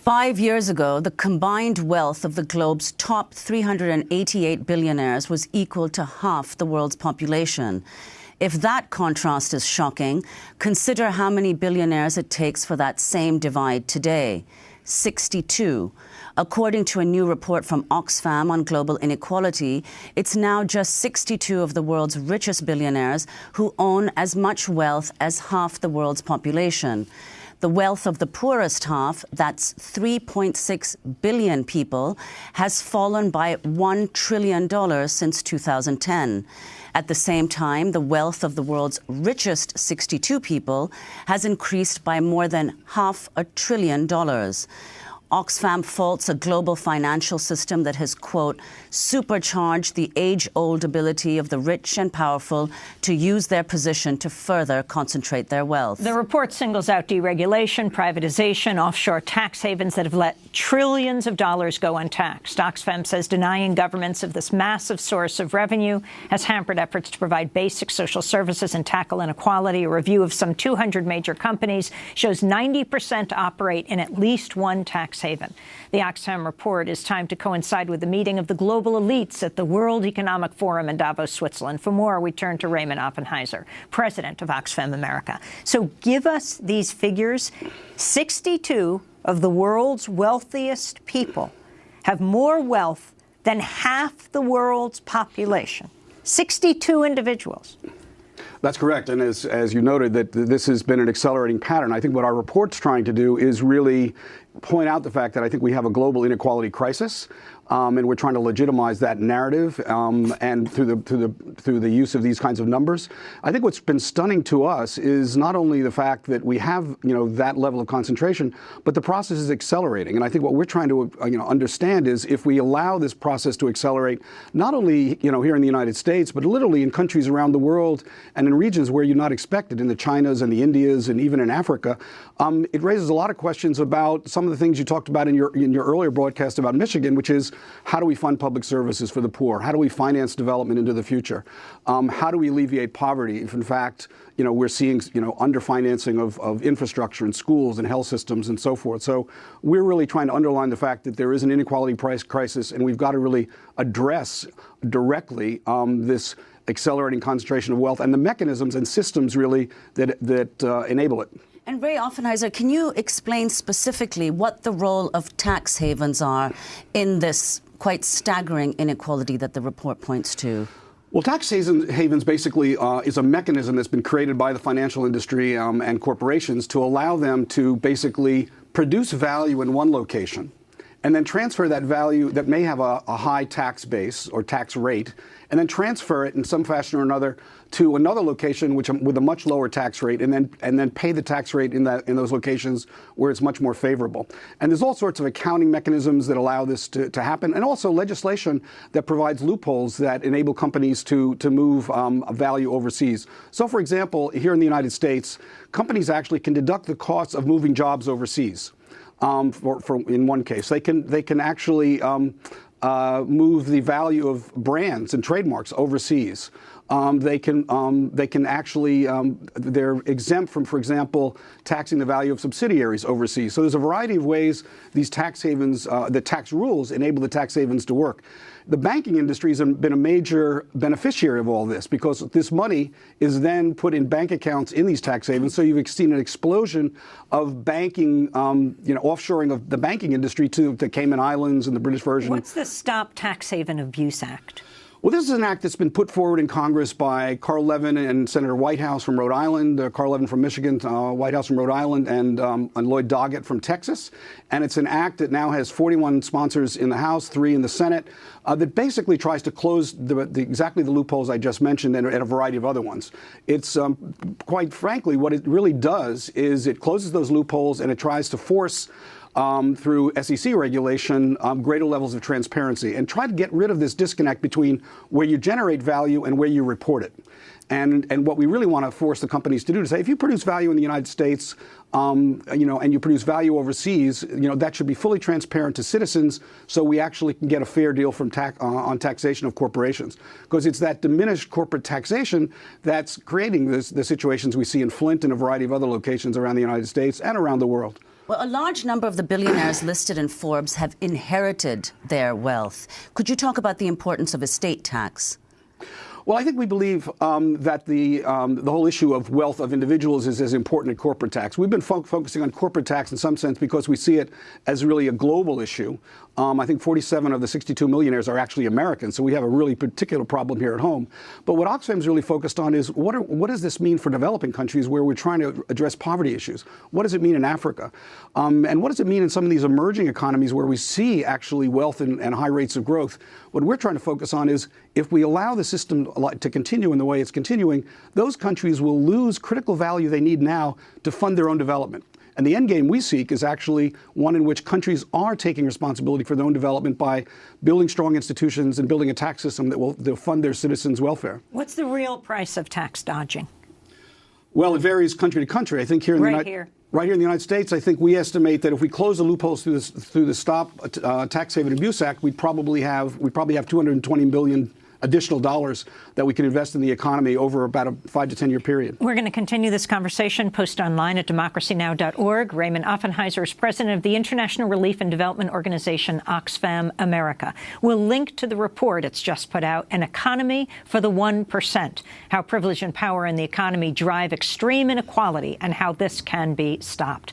5 years ago, the combined wealth of the globe's top 388 billionaires was equal to half the world's population. If that contrast is shocking, consider how many billionaires it takes for that same divide today. 62. According to a new report from Oxfam on global inequality, it's now just 62 of the world's richest billionaires who own as much wealth as half the world's population. The wealth of the poorest half, that's 3.6 billion people, has fallen by $1 trillion since 2010. At the same time, the wealth of the world's richest 62 people has increased by more than $500 billion. Oxfam faults a global financial system that has, quote, supercharged the age-old ability of the rich and powerful to use their position to further concentrate their wealth. The report singles out deregulation, privatization, offshore tax havens that have let trillions of dollars go untaxed. Oxfam says denying governments of this massive source of revenue has hampered efforts to provide basic social services and tackle inequality. A review of some 200 major companies shows 90% operate in at least one tax haven. The Oxfam report is timed to coincide with the meeting of the global elites at the World Economic Forum in Davos, Switzerland. For more, we turn to Raymond Offenheiser, president of Oxfam America. So give us these figures. 62 of the world's wealthiest people have more wealth than half the world's population. 62 individuals. That's correct. And as you noted, that this has been an accelerating pattern. I think what our report's trying to do is really point out the fact that I think we have a global inequality crisis, and we're trying to legitimize that narrative, and through the use of these kinds of numbers. I think what's been stunning to us is not only the fact that we have that level of concentration, but the process is accelerating. And I think what we're trying to understand is if we allow this process to accelerate, not only here in the United States, but literally in countries around the world and in regions where you're not expected, in the Chinas and the Indias and even in Africa, it raises a lot of questions about some of the things you talked about in your earlier broadcast about Michigan, which is how do we fund public services for the poor? How do we finance development into the future? How do we alleviate poverty if, in fact, we're seeing underfinancing of infrastructure and schools and health systems and so forth? So we're really trying to underline the fact that there is an inequality crisis, and we've got to really address directly this accelerating concentration of wealth and the mechanisms and systems really that enable it. And Ray Offenheiser, can you explain specifically what the role of tax havens are in this quite staggering inequality that the report points to? Well, tax havens basically is a mechanism that's been created by the financial industry and corporations to allow them to basically produce value in one location and then transfer that value that may have a high tax base or tax rate, and then transfer it in some fashion or another to another location with a much lower tax rate, and then pay the tax rate in those locations where it's much more favorable. And there's all sorts of accounting mechanisms that allow this to happen, and also legislation that provides loopholes that enable companies to move value overseas. So, for example, here in the United States, companies actually can deduct the costs of moving jobs overseas. In one case, they can actually move the value of brands and trademarks overseas. They can actually, they're exempt from, for example, taxing the value of subsidiaries overseas. So there's a variety of ways these tax havens, the tax rules enable the tax havens to work. The banking industry has been a major beneficiary of all this because this money is then put in bank accounts in these tax havens. So you've seen an explosion of banking, offshoring of the banking industry to the Cayman Islands and the British Virgin. What's the Stop Tax Haven Abuse Act? Well, this is an act that's been put forward in Congress by Carl Levin and Senator Whitehouse from Rhode Island, Carl Levin from Michigan, Whitehouse from Rhode Island, and Lloyd Doggett from Texas. And it's an act that now has 41 sponsors in the House, 3 in the Senate, that basically tries to close exactly the loopholes I just mentioned and a variety of other ones. It's, quite frankly, what it really does is it closes those loopholes and it tries to force through SEC regulation, greater levels of transparency, and try to get rid of this disconnect between where you generate value and where you report it. And what we really want to force the companies to do is say, if you produce value in the United States, and you produce value overseas, that should be fully transparent to citizens, so we actually can get a fair deal from on taxation of corporations. Because it's that diminished corporate taxation that's creating the situations we see in Flint and a variety of other locations around the United States and around the world. Well, a large number of the billionaires listed in Forbes have inherited their wealth. Could you talk about the importance of estate tax? Well, I think we believe that the whole issue of wealth of individuals is as important as corporate tax. We've been focusing on corporate tax in some sense because we see it as really a global issue. I think 47 of the 62 millionaires are actually Americans, so we have a really particular problem here at home. But what Oxfam's really focused on is what does this mean for developing countries where we're trying to address poverty issues? What does it mean in Africa? And what does it mean in some of these emerging economies where we see actually wealth and high rates of growth? What we're trying to focus on is if we allow the system to continue in the way it's continuing, those countries will lose critical value they need now to fund their own development. And the end game we seek is actually one in which countries are taking responsibility for their own development by building strong institutions and building a tax system that will fund their citizens' welfare. What's the real price of tax dodging? Well, it varies country to country. I think here in right here in the United States, I think we estimate that if we close the loopholes through the Stop Tax Haven Abuse Act, we probably have 220 billion additional dollars that we can invest in the economy over about a 5 to 10 year period. We're going to continue this conversation. Post online at democracynow.org. Raymond Offenheiser is president of the International Relief and Development Organization, Oxfam America. We'll link to the report it's just put out, An Economy for the 1%, how privilege and power in the economy drive extreme inequality and how this can be stopped.